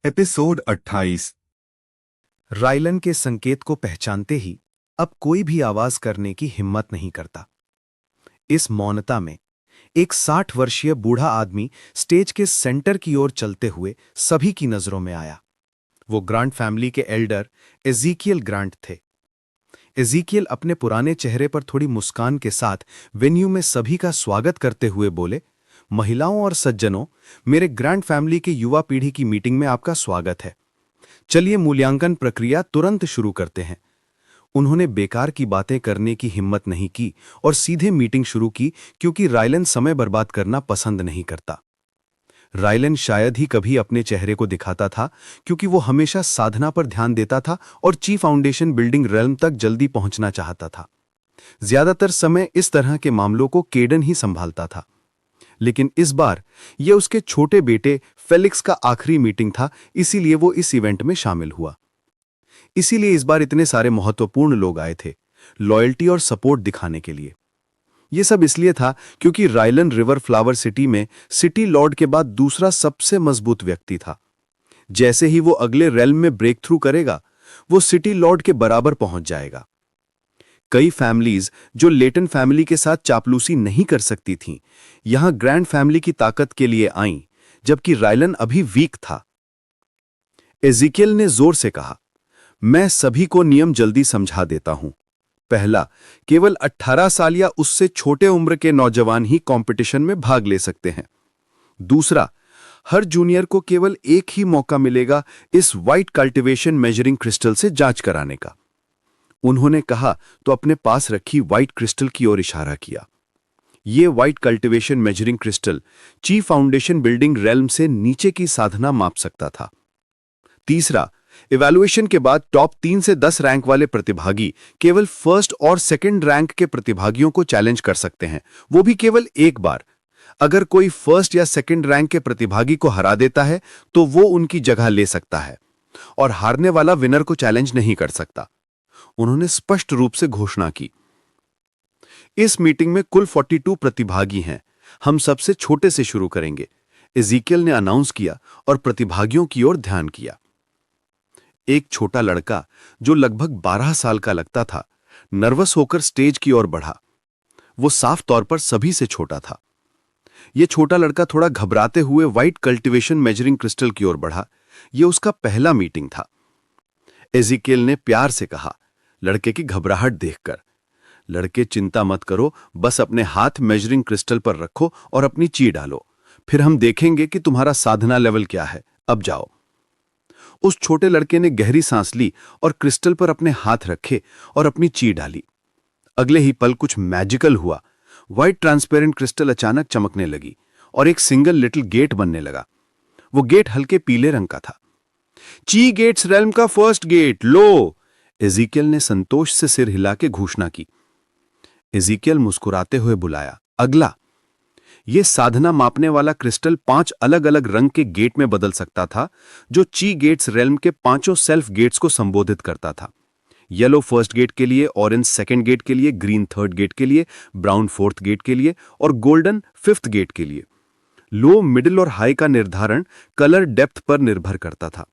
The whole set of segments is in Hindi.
एपिसोड 28। रायलन के संकेत को पहचानते ही अब कोई भी आवाज करने की हिम्मत नहीं करता। इस मौनता में एक 60 वर्षीय बूढ़ा आदमी स्टेज के सेंटर की ओर चलते हुए सभी की नजरों में आया। वो ग्रांट फैमिली के एल्डर एज़ीकियल ग्रांट थे। एज़ीकियल अपने पुराने चेहरे पर थोड़ी मुस्कान के साथ वेन्यू में सभी का स्वागत करते हुए बोले, महिलाओं और सज्जनों, मेरे ग्रांट फैमिली की युवा पीढ़ी की मीटिंग में आपका स्वागत है। चलिए मूल्यांकन प्रक्रिया तुरंत शुरू करते हैं। उन्होंने बेकार की बातें करने की हिम्मत नहीं की और सीधे मीटिंग शुरू की, क्योंकि रायलन समय बर्बाद करना पसंद नहीं करता। रायलन शायद ही कभी अपने चेहरे को दिखाता था, क्योंकि वो हमेशा साधना पर ध्यान देता था और ची फाउंडेशन बिल्डिंग रेल्म तक जल्दी पहुंचना चाहता था। ज्यादातर समय इस तरह के मामलों को केडन ही संभालता था, लेकिन इस बार यह उसके छोटे बेटे फेलिक्स का आखिरी मीटिंग था, इसीलिए वो इस इवेंट में शामिल हुआ। इसीलिए इस बार इतने सारे महत्वपूर्ण लोग आए थे, लॉयल्टी और सपोर्ट दिखाने के लिए। यह सब इसलिए था क्योंकि रायलन रिवर फ्लावर सिटी में सिटी लॉर्ड के बाद दूसरा सबसे मजबूत व्यक्ति था। जैसे ही वो अगले रेल्म में ब्रेक थ्रू करेगा, वो सिटी लॉर्ड के बराबर पहुंच जाएगा। कई फैमिलीज जो लेटन फैमिली के साथ चापलूसी नहीं कर सकती थीं, यहां ग्रैंड फैमिली की ताकत के लिए आईं, जबकि रायलन अभी वीक था। एज़ीकियल ने जोर से कहा, मैं सभी को नियम जल्दी समझा देता हूं। पहला, केवल 18 साल या उससे छोटे उम्र के नौजवान ही कंपटीशन में भाग ले सकते हैं। दूसरा, हर जूनियर को केवल एक ही मौका मिलेगा इस व्हाइट कल्टीवेशन मेजरिंग क्रिस्टल से जांच कराने का। उन्होंने कहा तो अपने पास रखी व्हाइट क्रिस्टल की ओर इशारा किया। यह व्हाइट कल्टीवेशन मेजरिंग क्रिस्टल ची फाउंडेशन बिल्डिंग रेल्म से नीचे की साधना माप सकता था। तीसरा, इवैल्यूएशन के बाद टॉप 3 से 10 रैंक वाले प्रतिभागी केवल फर्स्ट और सेकंड रैंक के प्रतिभागियों को चैलेंज कर सकते हैं, वो भी केवल एक बार। अगर कोई फर्स्ट या सेकंड रैंक के प्रतिभागी को हरा देता है तो वो उनकी जगह ले सकता है, और हारने वाला विनर को चैलेंज नहीं कर सकता। उन्होंने स्पष्ट रूप से घोषणा की। इस मीटिंग में कुल 42 प्रतिभागी हैं। हम सबसे छोटे से शुरू करेंगे, एज़ीकियल ने अनाउंस किया और प्रतिभागियों की ओर ध्यान किया। एक छोटा लड़का जो लगभग 12 साल का लगता था, नर्वस होकर स्टेज की ओर बढ़ा। वो साफ तौर पर सभी से छोटा था। यह छोटा लड़का थोड़ा घबराते हुए व्हाइट कल्टीवेशन मेजरिंग क्रिस्टल की ओर बढ़ा। यह उसका पहला मीटिंग था। एज़ीकियल ने प्यार से कहा, लड़के की घबराहट देखकर, लड़के चिंता मत करो, बस अपने हाथ मेजरिंग क्रिस्टल पर रखो और अपनी ची डालो, फिर हम देखेंगे कि तुम्हारा साधना लेवल क्या है। अब जाओ। उस छोटे लड़के ने गहरी सांस ली और क्रिस्टल पर अपने हाथ रखे और अपनी ची डाली। अगले ही पल कुछ मैजिकल हुआ। व्हाइट ट्रांसपेरेंट क्रिस्टल अचानक चमकने लगी और एक सिंगल लिटिल गेट बनने लगा। वो गेट हल्के पीले रंग का था। ची गेट्स रेल्म का फर्स्ट गेट लो, एज़ीकियल ने संतोष से सिर हिला के घोषणा की। एज़ीकियल मुस्कुराते हुए बुलाया, अगला। यह साधना मापने वाला क्रिस्टल 5 अलग अलग रंग के गेट में बदल सकता था, जो ची गेट्स रेल्म के 5 सेल्फ गेट्स को संबोधित करता था। येलो फर्स्ट गेट के लिए, ऑरेंज सेकंड गेट के लिए, ग्रीन थर्ड गेट के लिए, ब्राउन फोर्थ गेट के लिए और गोल्डन फिफ्थ गेट के लिए। लो, मिडिल और हाई का निर्धारण कलर डेप्थ पर निर्भर करता था।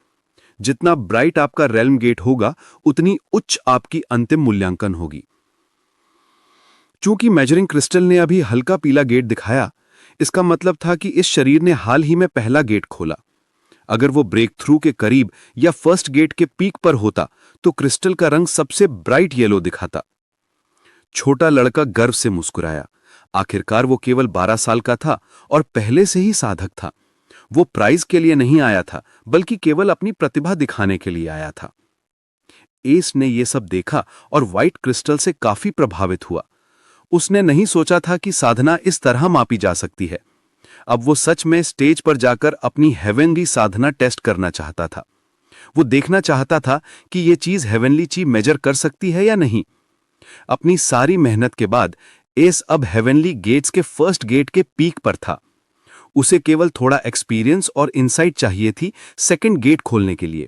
जितना ब्राइट आपका रेल्म गेट होगा, उतनी उच्च आपकी अंतिम मूल्यांकन होगी। चूंकि मेजरिंग क्रिस्टल ने अभी हल्का पीला गेट दिखाया, इसका मतलब था कि इस शरीर ने हाल ही में पहला गेट खोला। अगर वो ब्रेक थ्रू के करीब या फर्स्ट गेट के पीक पर होता तो क्रिस्टल का रंग सबसे ब्राइट येलो दिखाता। छोटा लड़का गर्व से मुस्कुराया। आखिरकार वो केवल 12 साल का था और पहले से ही साधक था। वो प्राइज के लिए नहीं आया था, बल्कि केवल अपनी प्रतिभा दिखाने के लिए आया था। एस ने यह सब देखा और व्हाइट क्रिस्टल से काफी प्रभावित हुआ। उसने नहीं सोचा था कि साधना इस तरह मापी जा सकती है। अब वो सच में स्टेज पर जाकर अपनी हेवनली साधना टेस्ट करना चाहता था। वो देखना चाहता था कि यह चीज हेवनली ची मेजर कर सकती है या नहीं। अपनी सारी मेहनत के बाद एस अब हेवनली गेट्स के फर्स्ट गेट के पीक पर था। उसे केवल थोड़ा एक्सपीरियंस और इनसाइट चाहिए थी सेकंड गेट खोलने के लिए।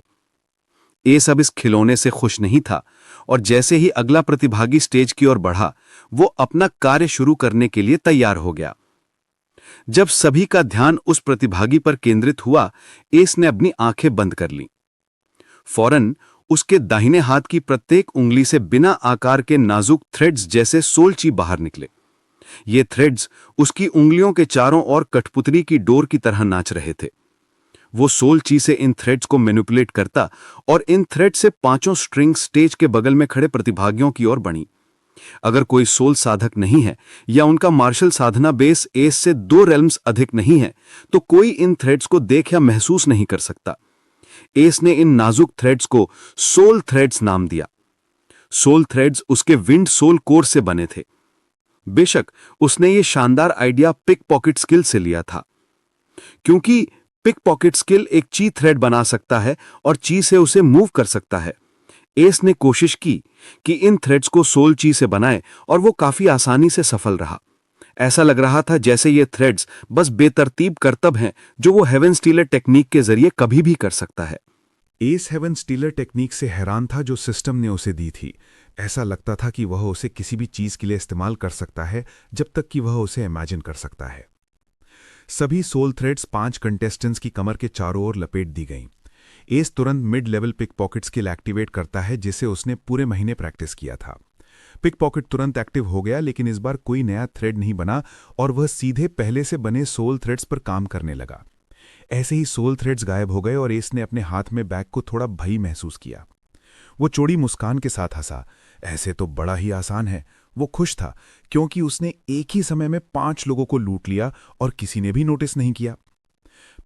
एस अब इस खिलौने से खुश नहीं था, और जैसे ही अगला प्रतिभागी स्टेज की ओर बढ़ा, वो अपना कार्य शुरू करने के लिए तैयार हो गया। जब सभी का ध्यान उस प्रतिभागी पर केंद्रित हुआ, एस ने अपनी आंखें बंद कर लीं। फौरन उसके दाहिने हाथ की प्रत्येक उंगली से बिना आकार के नाजुक थ्रेड्स जैसे सोलची बाहर निकले। ये थ्रेड्स उसकी उंगलियों के चारों ओर कठपुतली की डोर की तरह नाच रहे थे। वो सोलची से इन थ्रेड्स को मैनिपुलेट करता और इन थ्रेड से पांचों स्ट्रिंग स्टेज के बगल में खड़े प्रतिभागियों की ओर बढ़ी। अगर कोई सोल साधक नहीं है या उनका मार्शल साधना बेस एस से 2 रेल्म्स अधिक नहीं है, तो कोई इन थ्रेड्स को देख या महसूस नहीं कर सकता। एस ने इन नाजुक थ्रेड्स को सोल थ्रेड्स नाम दिया। सोल थ्रेड्स उसके विंड सोल कोर से बने थे। बेशक उसने ये शानदार आइडिया पिक पॉकेट स्किल से लिया था, क्योंकि पिक पॉकेट स्किल एक ची थ्रेड बना सकता है और ची से उसे मूव कर सकता है। एस ने कोशिश की कि इन थ्रेड्स को सोल ची से बनाए और वो काफी आसानी से सफल रहा। ऐसा लग रहा था जैसे ये थ्रेड्स बस बेतरतीब करतब हैं जो वो हेवन स्टीलर टेक्निक के जरिए कभी भी कर सकता है। एस हेवन स्टीलर टेक्निक से हैरान था जो सिस्टम ने उसे दी थी। ऐसा लगता था कि वह उसे किसी भी चीज के लिए इस्तेमाल कर सकता है जब तक कि वह उसे इमेजिन कर सकता है। सभी सोल थ्रेड्स 5 कंटेस्टेंट्स की कमर के चारों ओर लपेट दी गईं। एस तुरंत mid level pick pocket skill activate करता है जिसे उसने पूरे महीने प्रैक्टिस किया था। पिक पॉकेट तुरंत एक्टिव हो गया, लेकिन इस बार कोई नया थ्रेड नहीं बना और वह सीधे पहले से बने सोल थ्रेड्स पर काम करने लगा। ऐसे ही सोल थ्रेड्स गायब हो गए और एस ने अपने हाथ में बैग को थोड़ा भय महसूस किया। वो चौड़ी मुस्कान के साथ हंसा। ऐसे तो बड़ा ही आसान है। वो खुश था क्योंकि उसने एक ही समय में 5 लोगों को लूट लिया और किसी ने भी नोटिस नहीं किया।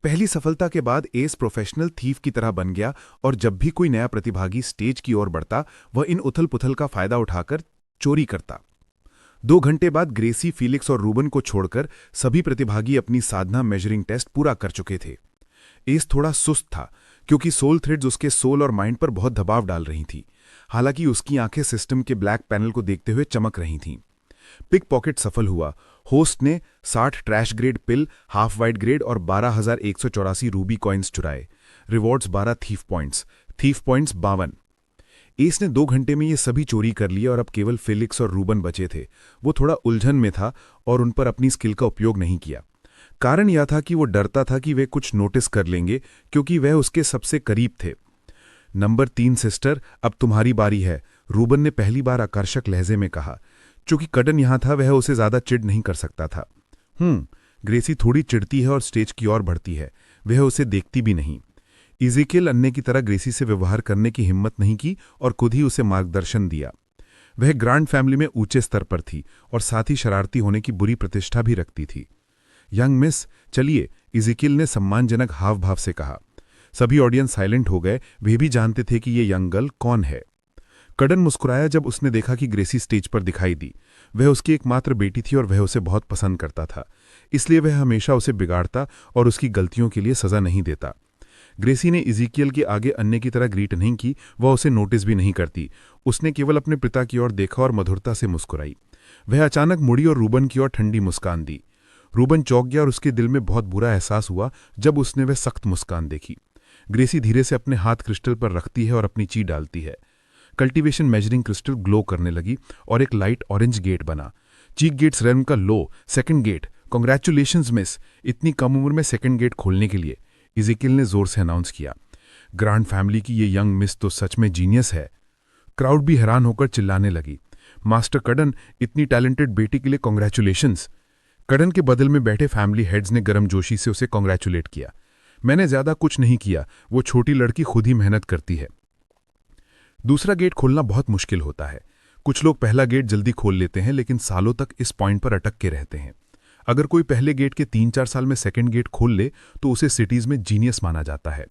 पहली सफलता के बाद एस प्रोफेशनल थीफ की तरह बन गया और जब भी कोई नया प्रतिभागी स्टेज की ओर बढ़ता, वह इन उथल पुथल का फायदा उठाकर चोरी करता। 2 घंटे बाद ग्रेसी, फीलिक्स और रूबन को छोड़कर सभी प्रतिभागी अपनी साधना मेजरिंग टेस्ट पूरा कर चुके थे। एस थोड़ा सुस्त था क्योंकि सोल थ्रेड्स उसके सोल और माइंड पर बहुत दबाव डाल रही थी। हालांकि उसकी आंखें सिस्टम के ब्लैक पैनल को देखते हुए चमक रही थीं। पिक पॉकेट सफल हुआ। होस्ट ने 60 ट्रैश ग्रेड पिल, हाफ वाइट ग्रेड और 12,184 रूबी कॉइन्स चुराए। Rewards 12 thief points 52। एस ने 2 घंटे में ये सभी चोरी कर लिए और अब केवल फेलिक्स और रूबन बचे थे। वो थोड़ा उलझन में था और उन पर अपनी स्किल का उपयोग नहीं किया। कारण यह था कि वो डरता था कि वे कुछ नोटिस कर लेंगे क्योंकि वह उसके सबसे करीब थे। नंबर 3 सिस्टर, अब तुम्हारी बारी है, रूबन ने पहली बार आकर्षक लहजे में कहा। चूंकि कडन यहां था, वह उसे ज्यादा चिढ़ नहीं कर सकता था। ग्रेसी थोड़ी चिढ़ती है और स्टेज की ओर बढ़ती है। वह उसे देखती भी नहीं। इज़ेकियल अन्य की तरह ग्रेसी से व्यवहार करने की हिम्मत नहीं की और खुद ही उसे मार्गदर्शन दिया। वह ग्रांड फैमिली में ऊंचे स्तर पर थी और साथ ही शरारती होने की बुरी प्रतिष्ठा भी रखती थी। यंग मिस, चलिए, इज़ेकियल ने सम्मानजनक हाव भाव से कहा। सभी ऑडियंस साइलेंट हो गए। वे भी जानते थे कि ये यंग गर्ल कौन है। कडन मुस्कुराया जब उसने देखा कि ग्रेसी स्टेज पर दिखाई दी। वह उसकी एकमात्र बेटी थी और वह उसे बहुत पसंद करता था, इसलिए वह हमेशा उसे बिगाड़ता और उसकी गलतियों के लिए सजा नहीं देता। ग्रेसी ने इज़ेकियल के आगे अन्य की तरह ग्रीट नहीं की। वह उसे नोटिस भी नहीं करती। उसने केवल अपने पिता की ओर देखा और मधुरता से मुस्कुराई। वह अचानक मुड़ी और रूबन की ओर ठंडी मुस्कान दी। रूबन चौंक गया और उसके दिल में बहुत बुरा एहसास हुआ जब उसने वह सख्त मुस्कान देखी। ग्रेसी धीरे से अपने हाथ क्रिस्टल पर रखती है और अपनी ची डालती है। कल्टीवेशन मेजरिंग क्रिस्टल ग्लो करने लगी और एक लाइट ऑरेंज गेट बना। चीक गेट्स रेल्म का लो। Second gate. कॉन्ग्रेचुलेशंस मिस, इतनी कम उम्र में सेकंड गेट खोलने के लिए, इज़ेकियल ने जोर से अनाउंस किया। ग्रांड फैमिली की ये यंग मिस तो सच में जीनियस है। क्राउड भी हैरान होकर चिल्लाने लगी। मास्टर कडन, इतनी टैलेंटेड बेटी के लिए कॉन्ग्रेचुलेशंस। कडन के बदल में बैठे फैमिली हेड्स ने गर्मजोशी से उसे कॉन्ग्रेचुलेट किया। मैंने ज्यादा कुछ नहीं किया, वो छोटी लड़की खुद ही मेहनत करती है। दूसरा गेट खोलना बहुत मुश्किल होता है। कुछ लोग पहला गेट जल्दी खोल लेते हैं लेकिन सालों तक इस पॉइंट पर अटक के रहते हैं। अगर कोई पहले गेट के 3-4 साल में सेकंड गेट खोल ले तो उसे सिटीज में जीनियस माना जाता है।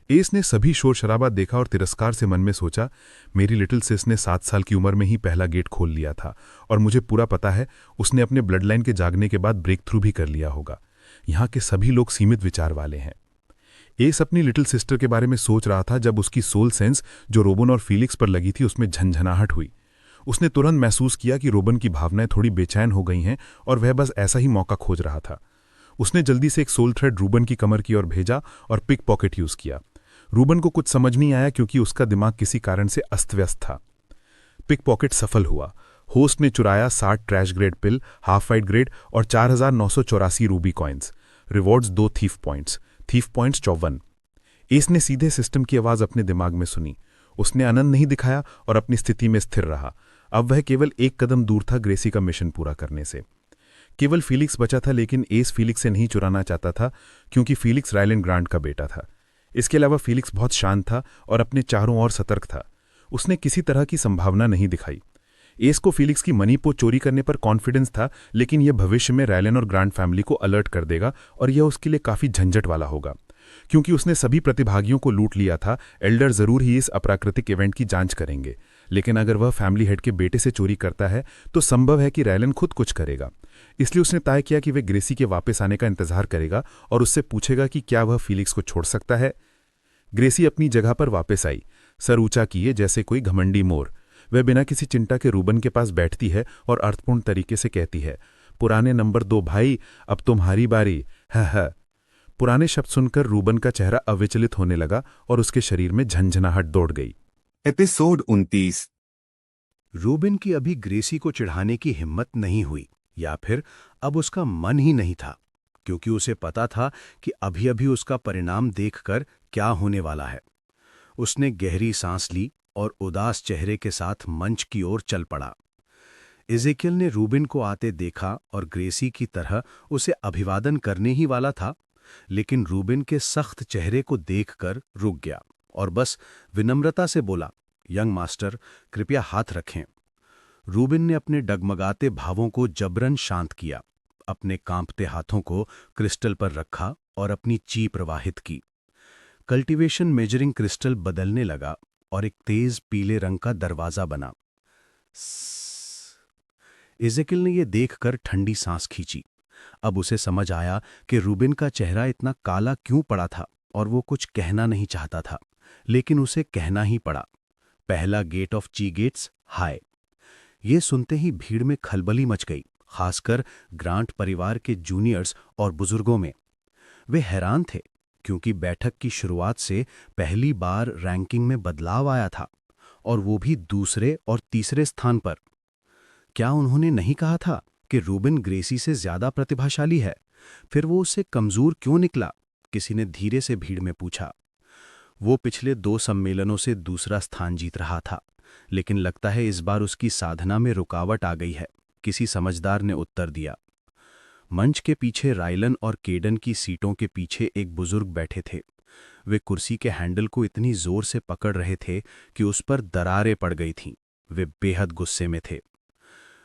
एस ने सभी शोर शराबा देखा और तिरस्कार से मन में सोचा, मेरी लिटिल सिस ने 7 साल की उम्र में ही पहला गेट खोल लिया था और मुझे पूरा पता है उसने अपने ब्लड लाइन के जागने के बाद ब्रेक थ्रू भी कर लिया होगा। यहाँ के सभी लोग सीमित विचार वाले हैं। एस अपनी लिटिल सिस्टर के बारे में सोच रहा था जब उसकी सोल सेंस जो रोबन और फीलिक्स पर लगी थी उसमें झंझनाहट हुई। उसने तुरंत महसूस किया कि रोबन की भावनाएं थोड़ी बेचैन हो गई हैं और वह बस ऐसा ही मौका खोज रहा था। उसने जल्दी से एक सोल थ्रेड रूबन की कमर की ओर भेजा और पिक पॉकेट यूज किया। रूबन को कुछ समझ नहीं आया क्योंकि उसका दिमाग किसी कारण से अस्त व्यस्त था। पिक पॉकेट सफल हुआ। होस्ट ने चुराया 60 ट्रैश ग्रेड पिल, हाफ वाइट ग्रेड और 4984 Ruby coins. Rewards 2 thief points, thief points 54। S ने सीधे सिस्टम की आवाज़ अपने दिमाग में सुनी। उसने आनंद नहीं दिखाया और अपनी स्थिति में स्थिर रहा। अब वह केवल एक कदम दूर था ग्रेसी का मिशन पूरा करने से। केवल फीलिक्स बचा था, लेकिन एस फीलिक्स से नहीं चुराना चाहता था, क्योंकि फीलिक्स रायलन ग्रांट का बेटा था। इसके अलावा फीलिक्स बहुत शांत था और अपने चारों ओर सतर्क था। उसने किसी तरह की संभावना नहीं दिखाई। एस को फीलिक्स की मनी पोस्ट चोरी करने पर कॉन्फिडेंस था, लेकिन यह भविष्य में रायलन और ग्रांट फैमिली को अलर्ट कर देगा और यह उसके लिए काफी झंझट वाला होगा। क्योंकि उसने सभी प्रतिभागियों को लूट लिया था, एल्डर जरूर ही इस अप्राकृतिक इवेंट की जांच करेंगे। लेकिन अगर वह फैमिली हेड के बेटे से चोरी करता है तो संभव है कि रायलन खुद कुछ करेगा। इसलिए उसने तय किया कि वह ग्रेसी के वापस आने का इंतजार करेगा और उससे पूछेगा कि क्या वह फीलिक्स को छोड़ सकता है। ग्रेसी अपनी जगह पर वापस आई, सर ऊंचा किए जैसे कोई घमंडी मोर। वह बिना किसी चिंता के रूबन के पास बैठती है और अर्थपूर्ण तरीके से कहती है, पुराने नंबर 2 भाई, अब तुम्हारी बारी। है। पुराने शब्द सुनकर रूबन का चेहरा अविचलित होने लगा और उसके शरीर में झंझनाहट दौड़ गई। एपिसोड 29। रूबिन की अभी ग्रेसी को चिढ़ाने की हिम्मत नहीं हुई, या फिर अब उसका मन ही नहीं था, क्योंकि उसे पता था कि अभी अभी उसका परिणाम देखकर क्या होने वाला है। उसने गहरी सांस ली और उदास चेहरे के साथ मंच की ओर चल पड़ा। इज़ेकियल ने रूबिन को आते देखा और ग्रेसी की तरह उसे अभिवादन करने ही वाला था, लेकिन रूबिन के सख्त चेहरे को देखकर रुक गया और बस विनम्रता से बोला, यंग मास्टर, कृपया हाथ रखें। रूबिन ने अपने डगमगाते भावों को जबरन शांत किया, अपने कांपते हाथों को क्रिस्टल पर रखा और अपनी ची प्रवाहित की। कल्टीवेशन मेजरिंग क्रिस्टल बदलने लगा और एक तेज पीले रंग का दरवाजा बना। इज़ेकियल ने यह देखकर ठंडी सांस खींची। अब उसे समझ आया कि रूबिन का चेहरा इतना काला क्यों पड़ा था और वो कुछ कहना नहीं चाहता था, लेकिन उसे कहना ही पड़ा। पहला गेट ऑफ ची गेट्स, हाय। ये सुनते ही भीड़ में खलबली मच गई, खासकर ग्रांट परिवार के जूनियर्स और बुजुर्गों में। वे हैरान थे, क्योंकि बैठक की शुरुआत से पहली बार रैंकिंग में बदलाव आया था, और वो भी दूसरे और तीसरे स्थान पर। क्या उन्होंने नहीं कहा था कि रूबिन ग्रेसी से ज्यादा प्रतिभाशाली है? फिर वो उससे कमजोर क्यों निकला? किसी ने धीरे से भीड़ में पूछा। वो पिछले 2 सम्मेलनों से दूसरा स्थान जीत रहा था, लेकिन लगता है इस बार उसकी साधना में रुकावट आ गई है, किसी समझदार ने उत्तर दिया। मंच के पीछे रायलन और केडन की सीटों के पीछे एक बुजुर्ग बैठे थे। वे कुर्सी के हैंडल को इतनी जोर से पकड़ रहे थे कि उस पर दरारें पड़ गई थीं। वे बेहद गुस्से में थे।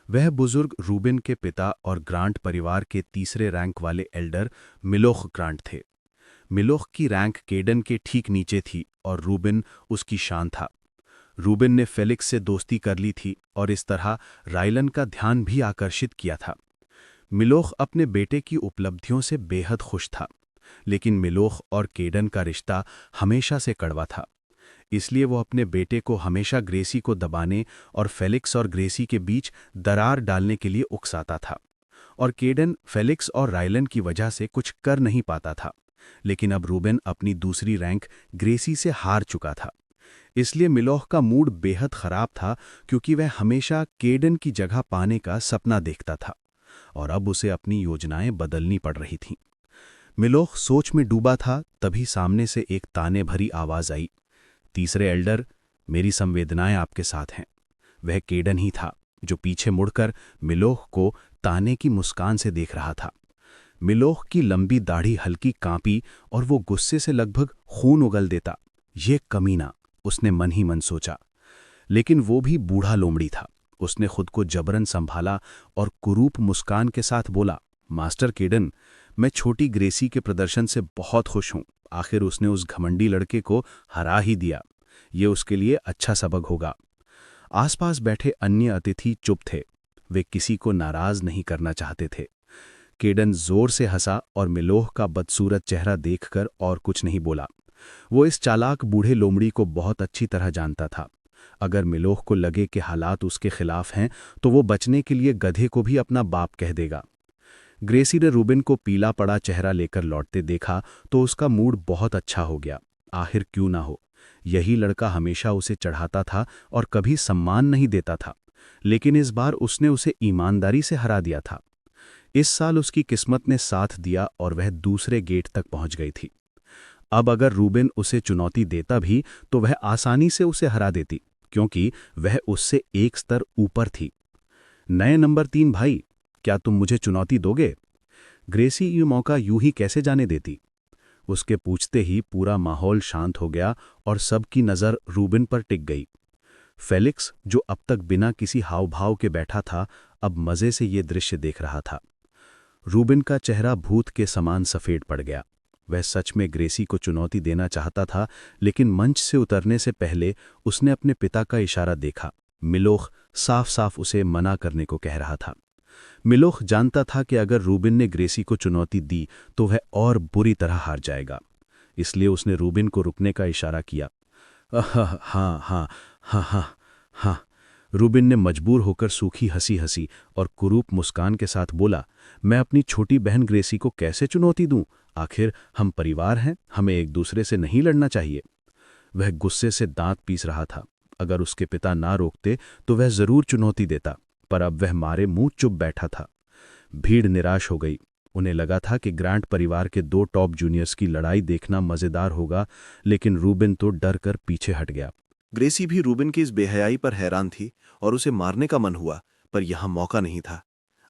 वह बुजुर्ग रूबिन के पिता और ग्रांट परिवार के तीसरे रैंक वाले एल्डर मिलोख ग्रांट थे। मिलोख की रैंक केडन के ठीक नीचे थी और रूबिन उसकी शान था। रूबिन ने फेलिक्स से दोस्ती कर ली थी और इस तरह रायलन का ध्यान भी आकर्षित किया था। मिलोख अपने बेटे की उपलब्धियों से बेहद खुश था, लेकिन मिलोख और केडन का रिश्ता हमेशा से कड़वा था। इसलिए वो अपने बेटे को हमेशा ग्रेसी को दबाने और फेलिक्स और ग्रेसी के बीच दरार डालने के लिए उकसाता था। और केडन फेलिक्स और रायलन की वजह से कुछ कर नहीं पाता था। लेकिन अब रूबिन अपनी दूसरी रैंक ग्रेसी से हार चुका था। इसलिए मिलोख का मूड बेहद खराब था, क्योंकि वह हमेशा केडन की जगह पाने का सपना देखता था और अब उसे अपनी योजनाएं बदलनी पड़ रही थीं। मिलोख सोच में डूबा था, तभी सामने से एक ताने भरी आवाज आई, तीसरे एल्डर, मेरी संवेदनाएं आपके साथ हैं। वह केडन ही था, जो पीछे मुड़कर मिलोख को ताने की मुस्कान से देख रहा था। मिलोख की लंबी दाढ़ी हल्की कांपी और वो गुस्से से लगभग खून उगल देता। ये कमीना, उसने मन ही मन सोचा। लेकिन वो भी बूढ़ा लोमड़ी था। उसने खुद को जबरन संभाला और कुरूप मुस्कान के साथ बोला, मास्टर केडन, मैं छोटी ग्रेसी के प्रदर्शन से बहुत खुश हूं। आखिर उसने उस घमंडी लड़के को हरा ही दिया। ये उसके लिए अच्छा सबक होगा। आसपास बैठे अन्य अतिथि चुप थे। वे किसी को नाराज नहीं करना चाहते थे। केडन जोर से हंसा और मिलोह का बदसूरत चेहरा देखकर और कुछ नहीं बोला। वो इस चालाक बूढ़े लोमड़ी को बहुत अच्छी तरह जानता था। अगर मिलोह को लगे कि हालात उसके खिलाफ हैं, तो वो बचने के लिए गधे को भी अपना बाप कह देगा। ग्रेसी ने रूबिन को पीला पड़ा चेहरा लेकर लौटते देखा तो उसका मूड बहुत अच्छा हो गया। आखिर क्यों ना हो, यही लड़का हमेशा उसे चढ़ाता था और कभी सम्मान नहीं देता था। लेकिन इस बार उसने उसे ईमानदारी से हरा दिया था। इस साल उसकी किस्मत ने साथ दिया और वह दूसरे गेट तक पहुंच गई थी। अब अगर रूबिन उसे चुनौती देता भी तो वह आसानी से उसे हरा देती, क्योंकि वह उससे एक स्तर ऊपर थी। नए नंबर 3 भाई, क्या तुम मुझे चुनौती दोगे? ग्रेसी ये मौका यूं ही कैसे जाने देती? उसके पूछते ही पूरा माहौल शांत हो गया और सबकी नज़र रूबिन पर टिक गई। फेलिक्स, जो अब तक बिना किसी हाव भाव के बैठा था, अब मज़े से ये दृश्य देख रहा था। रूबिन का चेहरा भूत के समान सफ़ेद पड़ गया। वह सच में ग्रेसी को चुनौती देना चाहता था, लेकिन मंच से उतरने से पहले उसने अपने पिता का इशारा देखा। मिलोख साफ साफ उसे मना करने को कह रहा था। मिलोख जानता था कि अगर रूबिन ने ग्रेसी को चुनौती दी तो वह और बुरी तरह हार जाएगा। इसलिए उसने रूबिन को रुकने का इशारा किया। हाँ हाँ हाँ हाँ हाँ। रूबिन ने मजबूर होकर सूखी हंसी हंसी और कुरूप मुस्कान के साथ बोला, मैं अपनी छोटी बहन ग्रेसी को कैसे चुनौती दूं? आखिर हम परिवार हैं, हमें एक दूसरे से नहीं लड़ना चाहिए। वह गुस्से से दांत पीस रहा था। अगर उसके पिता ना रोकते तो वह जरूर चुनौती देता, पर अब वह मारे मुंह चुप बैठा था। भीड़ निराश हो गई। उन्हें लगा था कि ग्रांट परिवार के 2 टॉप जूनियर्स की लड़ाई देखना मजेदार होगा, लेकिन रूबिन तो डर कर पीछे हट गया। ग्रेसी भी रूबिन की इस बेहयाई पर हैरान थी और उसे मारने का मन हुआ, पर यहां मौका नहीं था।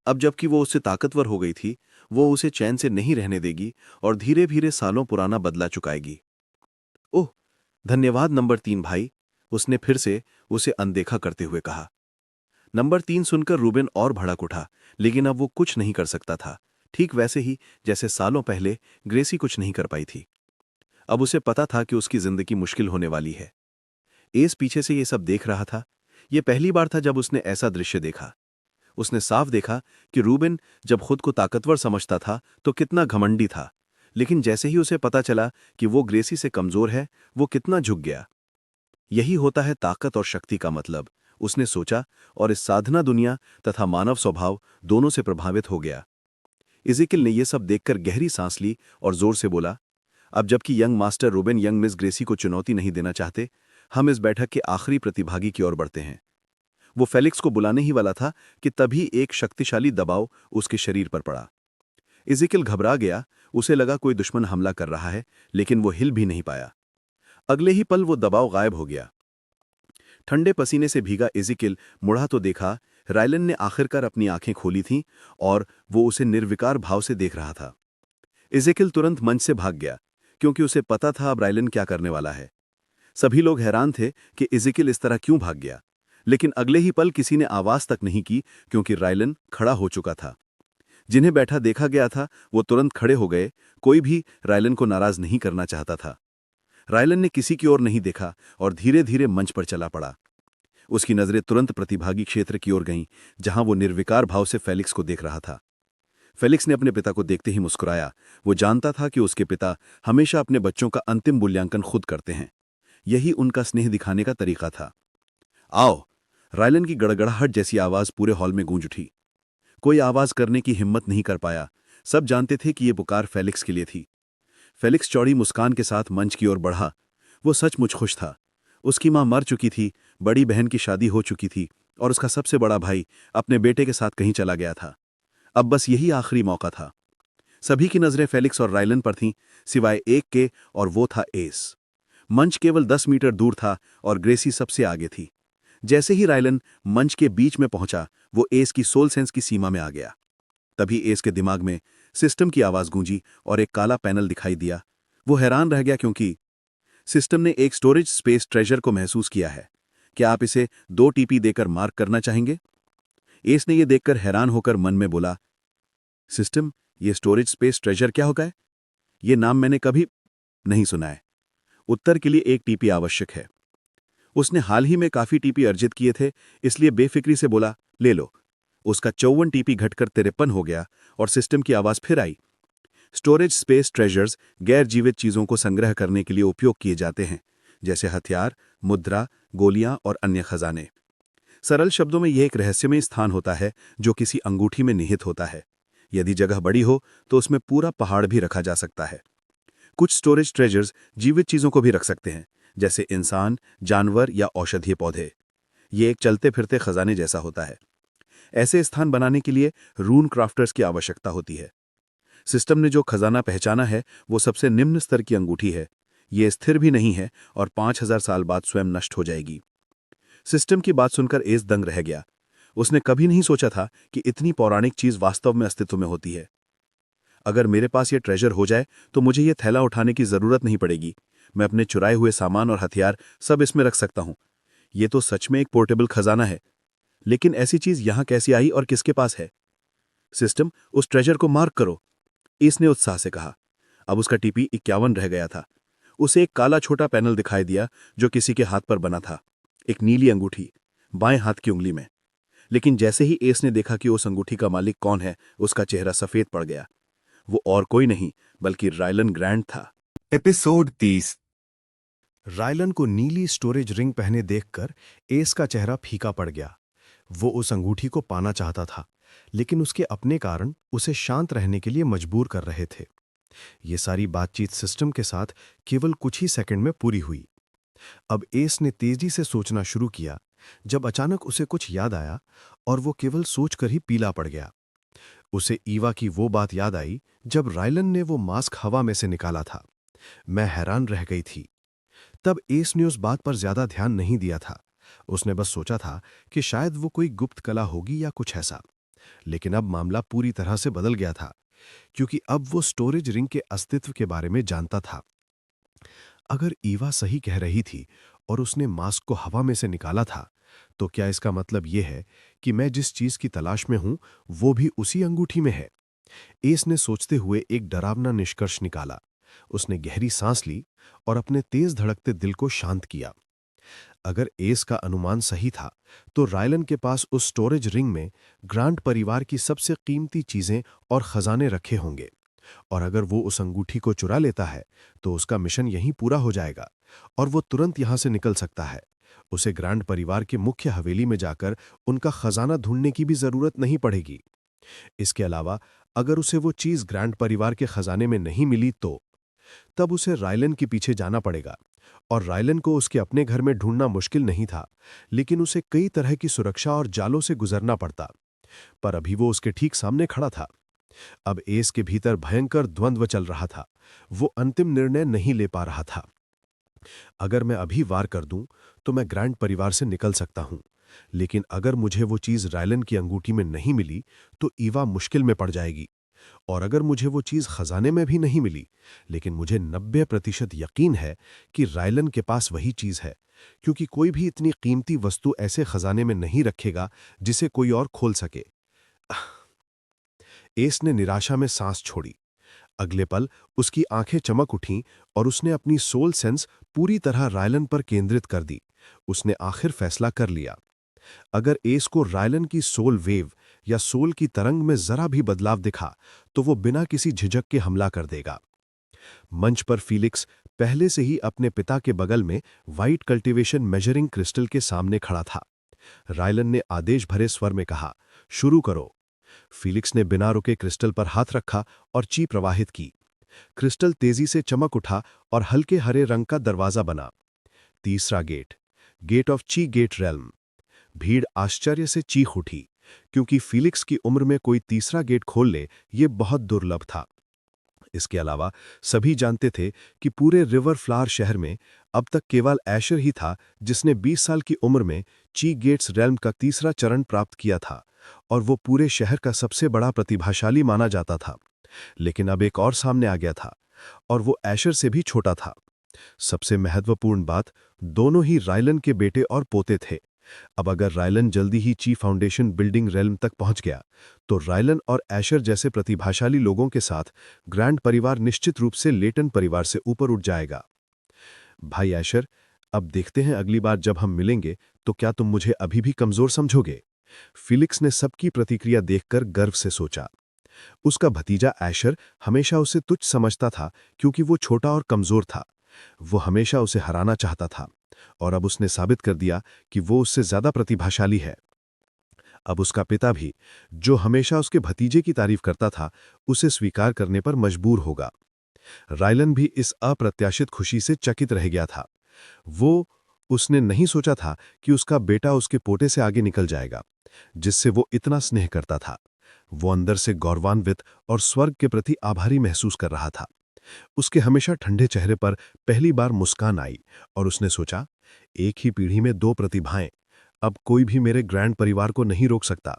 अब जबकि वो उससे ताकतवर हो गई थी, वो उसे चैन से नहीं रहने देगी और धीरे धीरे सालों पुराना बदला चुकाएगी। ओह, धन्यवाद नंबर 3 भाई, उसने फिर से उसे अनदेखा करते हुए कहा। नंबर 3 सुनकर रूबिन और भड़क उठा, लेकिन अब वो कुछ नहीं कर सकता था, ठीक वैसे ही जैसे सालों पहले ग्रेसी कुछ नहीं कर पाई थी। अब उसे पता था कि उसकी जिंदगी मुश्किल होने वाली है। एस पीछे से ये सब देख रहा था। ये पहली बार था जब उसने ऐसा दृश्य देखा। उसने साफ देखा कि रूबिन जब खुद को ताकतवर समझता था तो कितना घमंडी था, लेकिन जैसे ही उसे पता चला कि वो ग्रेसी से कमजोर है, वो कितना झुक गया। यही होता है ताकत और शक्ति का मतलब, उसने सोचा, और इस साधना दुनिया तथा मानव स्वभाव दोनों से प्रभावित हो गया। इज़ेकियल ने यह सब देखकर गहरी सांस ली और जोर से बोला, अब जबकि young master Rubin young miss Gracie को चुनौती नहीं देना चाहते, हम इस बैठक के आखिरी प्रतिभागी की ओर बढ़ते हैं। वो फेलिक्स को बुलाने ही वाला था कि तभी एक शक्तिशाली दबाव उसके शरीर पर पड़ा। इज़ेकियल घबरा गया। उसे लगा कोई दुश्मन हमला कर रहा है, लेकिन वो हिल भी नहीं पाया। अगले ही पल वो दबाव गायब हो गया। ठंडे पसीने से भीगा इज़ेकियल मुड़ा तो देखा, रायलन ने आखिरकार अपनी आंखें खोली थीं और वो उसे निर्विकार भाव से देख रहा था। इज़ेकियल तुरंत मंच से भाग गया, क्योंकि उसे पता था अब रायलन क्या करने वाला है। सभी लोग हैरान थे कि इज़ेकियल इस तरह क्यों भाग गया, लेकिन अगले ही पल किसी ने आवाज तक नहीं की, क्योंकि रायलन खड़ा हो चुका था। जिन्हें बैठा देखा गया था वो तुरंत खड़े हो गए। कोई भी रायलन को नाराज नहीं करना चाहता था। रायलन ने किसी की ओर नहीं देखा और धीरे धीरे मंच पर चला पड़ा। उसकी नजरें तुरंत प्रतिभागी क्षेत्र की ओर गईं, जहां वो निर्विकार भाव से फेलिक्स को देख रहा था। फेलिक्स ने अपने पिता को देखते ही मुस्कुराया। वो जानता था कि उसके पिता हमेशा अपने बच्चों का अंतिम मूल्यांकन खुद करते हैं। यही उनका स्नेह दिखाने का तरीका था। आओ, रायलन की गड़गड़ाहट जैसी आवाज पूरे हॉल में गूंज उठी। कोई आवाज करने की हिम्मत नहीं कर पाया। सब जानते थे कि यह पुकार फेलिक्स के लिए थी। फेलिक्स चौड़ी मुस्कान के साथ मंच की ओर बढ़ा। वो सचमुच खुश था। उसकी मां मर चुकी थी, बड़ी बहन की शादी हो चुकी थी और उसका सबसे बड़ा भाई अपने बेटे के साथ कहीं चला गया था। अब बस यही आखिरी मौका था। सभी की नजरें फेलिक्स और रायलन पर थीं, सिवाय एक के, और वो था एस। मंच केवल 10 मीटर दूर था और ग्रेसी सबसे आगे थी। जैसे ही रायलन मंच के बीच में पहुंचा, वो एस की सोल सेंस की सीमा में आ गया। तभी एस के दिमाग में सिस्टम की आवाज गूंजी और एक काला पैनल दिखाई दिया। वो हैरान रह गया, क्योंकि सिस्टम ने एक स्टोरेज स्पेस ट्रेजर को महसूस किया है। क्या आप इसे 2 टीपी देकर मार्क करना चाहेंगे? एस ने यह देखकर हैरान होकर मन में बोला, सिस्टम, ये स्टोरेज स्पेस ट्रेजर क्या होगा? ये नाम मैंने कभी नहीं सुना है। उत्तर के लिए 1 टीपी आवश्यक है। उसने हाल ही में काफी टीपी अर्जित किए थे, इसलिए बेफिक्री से बोला, ले लो। उसका 54 टीपी घटकर 53 हो गया और सिस्टम की आवाज फिर आई। स्टोरेज स्पेस ट्रेजर्स गैर जीवित चीजों को संग्रह करने के लिए उपयोग किए जाते हैं, जैसे हथियार, मुद्रा, गोलियां और अन्य खजाने। सरल शब्दों में यह एक रहस्यमय स्थान होता है जो किसी अंगूठी में निहित होता है। यदि जगह बड़ी हो तो उसमें पूरा पहाड़ भी रखा जा सकता है। कुछ स्टोरेज ट्रेजर्स जीवित चीजों को भी रख सकते हैं, जैसे इंसान, जानवर या औषधीय पौधे। ये एक चलते फिरते खजाने जैसा होता है। ऐसे स्थान बनाने के लिए रून क्राफ्टर्स की आवश्यकता होती है। सिस्टम ने जो खजाना पहचाना है वो सबसे निम्न स्तर की अंगूठी है। ये स्थिर भी नहीं है और 5000 साल बाद स्वयं नष्ट हो जाएगी। सिस्टम की बात सुनकर एस दंग रह गया। उसने कभी नहीं सोचा था कि इतनी पौराणिक चीज वास्तव में अस्तित्व में होती है। अगर मेरे पास ये ट्रेजर हो जाए तो मुझे ये थैला उठाने की जरूरत नहीं पड़ेगी। मैं अपने चुराए हुए सामान और हथियार सब इसमें रख सकता हूं। ये तो सच में एक पोर्टेबल खजाना है। लेकिन ऐसी चीज यहां कैसी आई और किसके पास है? सिस्टम, उस ट्रेजर को मार्क करो, इसने उत्साह से कहा। अब उसका टीपी 51 रह गया था। उसे एक काला छोटा पैनल दिखाई दिया जो किसी के हाथ पर बना था। एक नीली अंगूठी, बाएं हाथ की उंगली में। लेकिन जैसे ही एस ने देखा कि उस अंगूठी का मालिक कौन है, उसका चेहरा सफेद पड़ गया। वो और कोई नहीं बल्कि रायलन ग्रैंड था। एपिसोड 30। रायलन को नीली स्टोरेज रिंग पहने देखकर एस का चेहरा फीका पड़ गया। वो उस अंगूठी को पाना चाहता था, लेकिन उसके अपने कारण उसे शांत रहने के लिए मजबूर कर रहे थे। ये सारी बातचीत सिस्टम के साथ केवल कुछ ही सेकंड में पूरी हुई। अब एस ने तेजी से सोचना शुरू किया, जब अचानक उसे कुछ याद आया और वो केवल सोचकर ही पीला पड़ गया। उसे ईवा की वो बात याद आई जब रायलन ने वो मास्क हवा में से निकाला था। मैं हैरान रह गई थी। तब एस ने उस बात पर ज्यादा ध्यान नहीं दिया था। उसने बस सोचा था कि शायद वो कोई गुप्त कला होगी या कुछ ऐसा। लेकिन अब मामला पूरी तरह से बदल गया था, क्योंकि अब वो स्टोरेज रिंग के अस्तित्व के बारे में जानता था। अगर ईवा सही कह रही थी और उसने मास्क को हवा में से निकाला था, तो क्या इसका मतलब यह है कि मैं जिस चीज की तलाश में हूं वो भी उसी अंगूठी में है? एस ने सोचते हुए एक डरावना निष्कर्ष निकाला। उसने गहरी सांस ली और अपने तेज धड़कते दिल को शांत किया। अगर एस का अनुमान सही था, तो रायलन के पास उस स्टोरेज रिंग में ग्रांट परिवार की सबसे कीमती चीजें और खजाने रखे होंगे। और अगर वो उस अंगूठी को चुरा लेता है, तो उसका मिशन यहीं पूरा हो जाएगा और वो तुरंत यहां से निकल सकता है। उसे ग्रांट परिवार की मुख्य हवेली में जाकर उनका खजाना ढूंढने की भी जरूरत नहीं पड़ेगी। इसके अलावा अगर उसे वो चीज ग्रांट परिवार के खजाने में नहीं मिली, तो तब उसे रायलन के पीछे जाना पड़ेगा। और रायलन को उसके अपने घर में ढूंढना मुश्किल नहीं था, लेकिन उसे कई तरह की सुरक्षा और जालों से गुजरना पड़ता। पर अभी वो उसके ठीक सामने खड़ा था। अब एस के भीतर भयंकर द्वंद्व चल रहा था। वो अंतिम निर्णय नहीं ले पा रहा था। अगर मैं अभी वार कर दूं, तो मैं ग्रांट परिवार से निकल सकता हूं। लेकिन अगर मुझे वो चीज रायलन की अंगूठी में नहीं मिली, तो ईवा मुश्किल में पड़ जाएगी। और अगर मुझे वो चीज खजाने में भी नहीं मिली, लेकिन मुझे 90% यकीन है कि रायलन के पास वही चीज है, क्योंकि कोई भी इतनी कीमती वस्तु ऐसे खजाने में नहीं रखेगा जिसे कोई और खोल सके। एस ने निराशा में सांस छोड़ी। अगले पल उसकी आंखें चमक उठीं और उसने अपनी सोल सेंस पूरी तरह रायलन पर केंद्रित कर दी। उसने आखिर फैसला कर लिया। अगर एस को रायलन की सोल वेव या सोल की तरंग में जरा भी बदलाव दिखा, तो वो बिना किसी झिझक के हमला कर देगा। मंच पर फीलिक्स पहले से ही अपने पिता के बगल में वाइट कल्टीवेशन मेजरिंग क्रिस्टल के सामने खड़ा था। रायलन ने आदेश भरे स्वर में कहा, शुरू करो। फीलिक्स ने बिना रुके क्रिस्टल पर हाथ रखा और ची प्रवाहित की। क्रिस्टल तेजी से चमक उठा और हल्के हरे रंग का दरवाजा बना। तीसरा गेट, गेट ऑफ ची गेट रेल्म। भीड़ आश्चर्य से चीख उठी, क्योंकि फीलिक्स की उम्र में कोई तीसरा गेट खोल ले ये बहुत दुर्लभ था। इसके अलावा सभी जानते थे कि पूरे रिवर फ्लावर शहर में अब तक केवल ऐशर ही था जिसने 20 साल की उम्र में ची गेट्स रेल्म का तीसरा चरण प्राप्त किया था, और वो पूरे शहर का सबसे बड़ा प्रतिभाशाली माना जाता था। लेकिन अब एक और सामने आ गया था, और वो ऐशर से भी छोटा था। सबसे महत्वपूर्ण बात, दोनों ही रायलन के बेटे और पोते थे। अब अगर रायलन जल्दी ही ची फाउंडेशन बिल्डिंग रेल्म तक पहुंच गया, तो रायलन और ऐशर जैसे प्रतिभाशाली लोगों के साथ ग्रैंड परिवार निश्चित रूप से लेटन परिवार से ऊपर उठ जाएगा। भाई ऐशर, अब देखते हैं अगली बार जब हम मिलेंगे तो क्या तुम मुझे अभी भी कमजोर समझोगे? फीलिक्स ने सबकी प्रतिक्रिया देखकर गर्व से सोचा। उसका भतीजा ऐशर हमेशा उसे तुच्छ समझता था, क्योंकि वो छोटा और कमजोर था। वो हमेशा उसे हराना चाहता था, और अब उसने साबित कर दिया कि वो उससे ज्यादा प्रतिभाशाली है। अब उसका पिता भी, जो हमेशा उसके भतीजे की तारीफ करता था, उसे स्वीकार करने पर मजबूर होगा। रायलन भी इस अप्रत्याशित खुशी से चकित रह गया था। वो उसने नहीं सोचा था कि उसका बेटा उसके पोते से आगे निकल जाएगा, जिससे वो इतना स्नेह करता था। वो अंदर से गौरवान्वित और स्वर्ग के प्रति आभारी महसूस कर रहा था। उसके हमेशा ठंडे चेहरे पर पहली बार मुस्कान आई और उसने सोचा, एक ही पीढ़ी में दो प्रतिभाएं, अब कोई भी मेरे ग्रैंड परिवार को नहीं रोक सकता।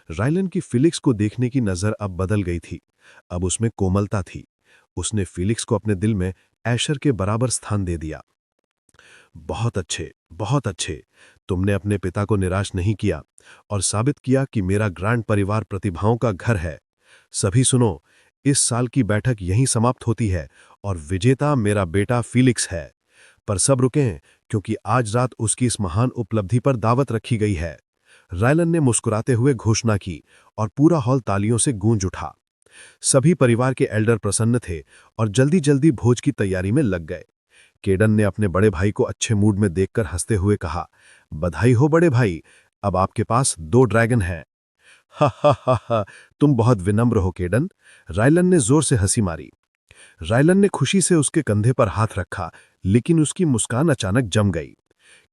रायलन की फिलिक्स को देखने की नजर अब बदल गई थी। अब उसमें कोमलता थी। उसने फिलिक्स को अपने दिल में ऐशर के बराबर स्थान दे दिया। बहुत अच्छे, बहुत अच्छे। तुमने अपने पिता को निराश नहीं किया और साबित किया कि मेरा ग्रैंड परिवार प्रतिभाओं का घर है। सभी सुनो, इस साल की बैठक यहीं समाप्त होती है और विजेता मेरा बेटा फिलिक्स है। पर सब रुकें, क्योंकि आज रात उसकी इस महान उपलब्धि पर दावत रखी गई है। रायलन ने मुस्कुराते हुए घोषणा की और पूरा हॉल तालियों से गूंज उठा। सभी परिवार के एल्डर प्रसन्न थे और जल्दी जल्दी भोज की तैयारी में लग गए। केडन ने अपने बड़े भाई को अच्छे मूड में देखकर हंसते हुए कहा, बधाई हो बड़े भाई, अब आपके पास 2 ड्रैगन हैं। हा हा हा हा, तुम बहुत विनम्र हो केडन। रायलन ने जोर से हंसी मारी। रायलन ने खुशी से उसके कंधे पर हाथ रखा, लेकिन उसकी मुस्कान अचानक जम गई,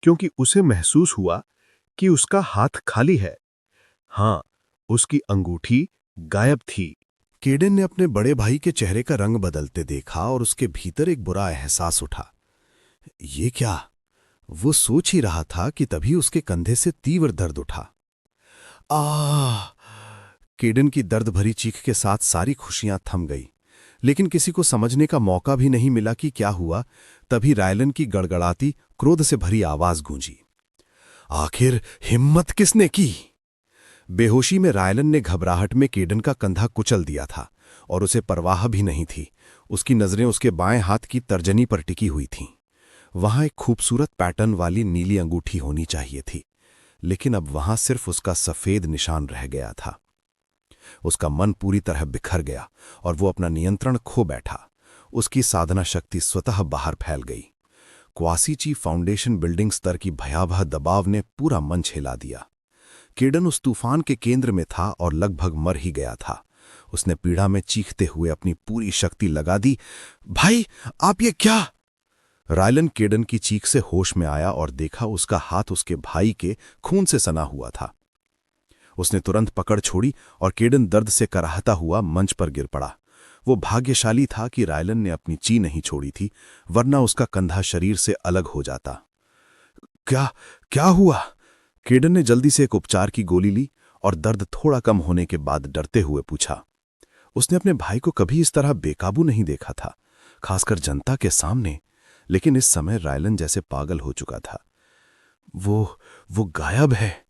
क्योंकि उसे महसूस हुआ कि उसका हाथ खाली है। हां, उसकी अंगूठी गायब थी। केडन ने अपने बड़े भाई के चेहरे का रंग बदलते देखा और उसके भीतर एक बुरा एहसास उठा। ये क्या? वो सोच ही रहा था कि तभी उसके कंधे से तीव्र दर्द उठा। आह! केडन की दर्द भरी चीख के साथ सारी खुशियां थम गई, लेकिन किसी को समझने का मौका भी नहीं मिला कि क्या हुआ। तभी रायलन की गड़गड़ाती, क्रोध से भरी आवाज गूंजी, आखिर हिम्मत किसने की? बेहोशी में रायलन ने घबराहट में केडन का कंधा कुचल दिया था और उसे परवाह भी नहीं थी। उसकी नजरें उसके बाएं हाथ की तर्जनी पर टिकी हुई थीं। वहां एक खूबसूरत पैटर्न वाली नीली अंगूठी होनी चाहिए थी, लेकिन अब वहां सिर्फ उसका सफेद निशान रह गया था। उसका मन पूरी तरह बिखर गया और वो अपना नियंत्रण खो बैठा। उसकी साधना शक्ति स्वतः बाहर फैल गई। क्वासीची फाउंडेशन बिल्डिंग स्तर की भयावह दबाव ने पूरा मंच हिला दिया। केडन उस तूफान के केंद्र में था और लगभग मर ही गया था। उसने पीड़ा में चीखते हुए अपनी पूरी शक्ति लगा दी। भाई, आप ये क्या? रायलन केडन की चीख से होश में आया और देखा उसका हाथ उसके भाई के खून से सना हुआ था। उसने तुरंत पकड़ छोड़ी और केडन दर्द से कराहता हुआ मंच पर गिर पड़ा। वो भाग्यशाली था कि रायलन ने अपनी ची नहीं छोड़ी थी, वरना उसका कंधा शरीर से अलग हो जाता। क्या हुआ? केडन ने जल्दी से एक उपचार की गोली ली और दर्द थोड़ा कम होने के बाद डरते हुए पूछा। उसने अपने भाई को कभी इस तरह बेकाबू नहीं देखा था, खासकर जनता के सामने, लेकिन इस समय रायलन जैसे पागल हो चुका था। वो गायब है।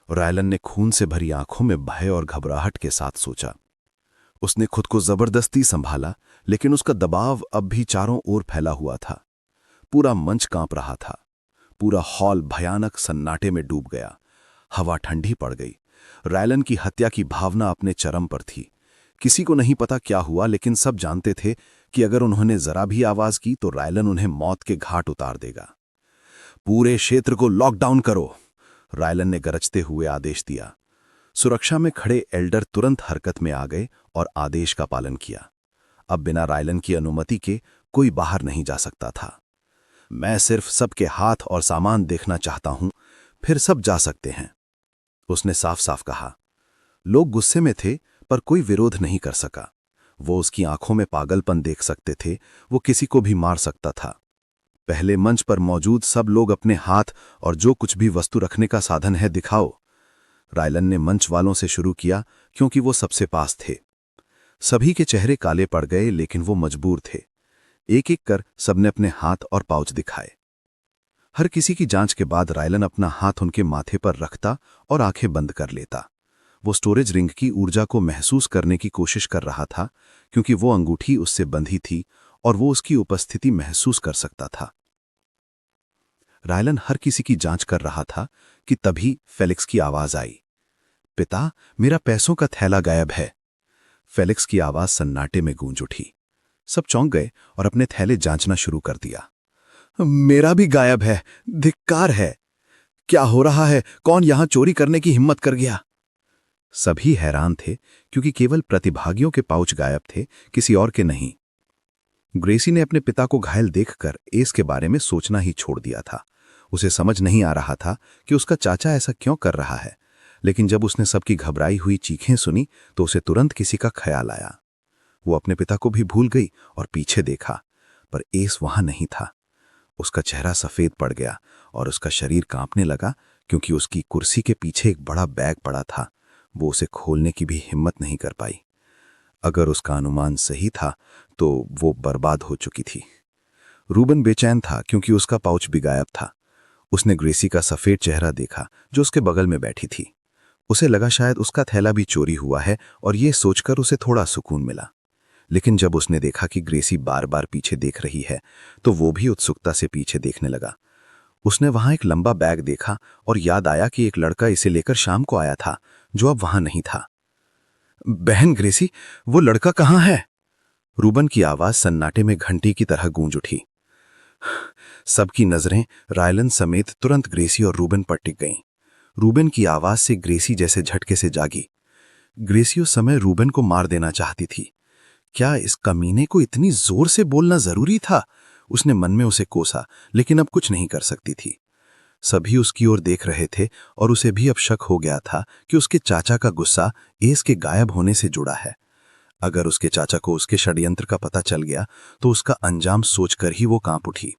रायलन ने खून से भरी आंखों में भय और घबराहट के साथ सोचा। उसने खुद को जबरदस्ती संभाला, लेकिन उसका दबाव अब भी चारों ओर फैला हुआ था। पूरा मंच कांप रहा था। पूरा हॉल भयानक सन्नाटे में डूब गया। हवा ठंडी पड़ गई। रायलन की हत्या की भावना अपने चरम पर थी। किसी को नहीं पता क्या हुआ, लेकिन सब जानते थे कि अगर उन्होंने जरा भी आवाज की तो रायलन उन्हें मौत के घाट उतार देगा। पूरे क्षेत्र को लॉकडाउन करो, रायलन ने गरजते हुए आदेश दिया। सुरक्षा में खड़े एल्डर तुरंत हरकत में आ गए और आदेश का पालन किया। अब बिना रायलन की अनुमति के कोई बाहर नहीं जा सकता था। मैं सिर्फ सबके हाथ और सामान देखना चाहता हूं, फिर सब जा सकते हैं, उसने साफ साफ कहा। लोग गुस्से में थे, पर कोई विरोध नहीं कर सका। वो उसकी आंखों में पागलपन देख सकते थे। वो किसी को भी मार सकता था। पहले मंच पर मौजूद सब लोग अपने हाथ और जो कुछ भी वस्तु रखने का साधन है दिखाओ। रायलन ने मंच वालों से शुरू किया, क्योंकि वो सबसे पास थे। सभी के चेहरे काले पड़ गए, लेकिन वो मजबूर थे। एक एक कर सबने अपने हाथ और पाउच दिखाए। हर किसी की जांच के बाद रायलन अपना हाथ उनके माथे पर रखता और आंखें बंद कर लेता। वो स्टोरेज रिंग की ऊर्जा को महसूस करने की कोशिश कर रहा था, क्योंकि वो अंगूठी उससे बंधी थी और वो उसकी उपस्थिति महसूस कर सकता था। रायलन हर किसी की जांच कर रहा था कि तभी फेलिक्स की आवाज आई। पिता, मेरा पैसों का थैला गायब है। फेलिक्स की आवाज सन्नाटे में गूंज उठी। सब चौंक गए और अपने थैले जांचना शुरू कर दिया। मेरा भी गायब है, धिक्कार है। क्या हो रहा है? कौन यहां चोरी करने की हिम्मत कर गया? सभी हैरान थे, क्योंकि केवल प्रतिभागियों के पाउच गायब थे, किसी और के नहीं। ग्रेसी ने अपने पिता को घायल देखकर एस के बारे में सोचना ही छोड़ दिया था। उसे समझ नहीं आ रहा था कि उसका चाचा ऐसा क्यों कर रहा है, लेकिन जब उसने सबकी घबराई हुई चीखें सुनी तो उसे तुरंत किसी का ख्याल आया। वो अपने पिता को भी भूल गई और पीछे देखा, पर एस वहां नहीं था। उसका चेहरा सफेद पड़ गया और उसका शरीर कांपने लगा, क्योंकि उसकी कुर्सी के पीछे एक बड़ा बैग पड़ा था। वो उसे खोलने की भी हिम्मत नहीं कर पाई। अगर उसका अनुमान सही था तो वो बर्बाद हो चुकी थी। रूबन बेचैन था क्योंकि उसका पाउच भी गायब था। उसने ग्रेसी का सफेद चेहरा देखा जो उसके बगल में बैठी थी। उसे लगा शायद उसका थैला भी चोरी हुआ है और ये सोचकर उसे थोड़ा सुकून मिला। लेकिन जब उसने देखा कि ग्रेसी बार बार पीछे देख रही है तो वो भी उत्सुकता से पीछे देखने लगा। उसने वहां एक लंबा बैग देखा और याद आया कि एक लड़का इसे लेकर शाम को आया था, जो अब वहां नहीं था। बहन ग्रेसी, वो लड़का कहाँ है? रूबन की आवाज सन्नाटे में घंटी की तरह गूंज उठी। सबकी नजरें रायलन समेत तुरंत ग्रेसी और रूबन पर टिक गईं। रूबन की आवाज से ग्रेसी जैसे झटके से जागी। ग्रेसी उस समय रूबन को मार देना चाहती थी। क्या इस कमीने को इतनी जोर से बोलना जरूरी था? उसने मन में उसे कोसा, लेकिन अब कुछ नहीं कर सकती थी। सभी उसकी ओर देख रहे थे और उसे भी अब शक हो गया था कि उसके चाचा का गुस्सा एस के गायब होने से जुड़ा है। अगर उसके चाचा को उसके षड्यंत्र का पता चल गया तो उसका अंजाम सोचकर ही वो कांप उठी।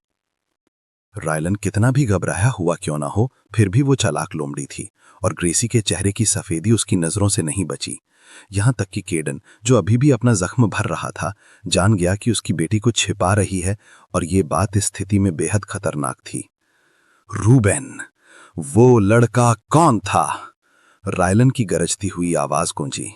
रायलन कितना भी घबराया हुआ क्यों ना हो, फिर भी वो चालाक लोमड़ी थी और ग्रेसी के चेहरे की सफेदी उसकी नजरों से नहीं बची। यहां तक कि केडन, जो अभी भी अपना जख्म भर रहा था, जान गया कि उसकी बेटी को छिपा रही है और ये बात इस स्थिति में बेहद खतरनाक थी। रूबेन, वो लड़का कौन था? रायलन की गरजती हुई आवाज गूंजी।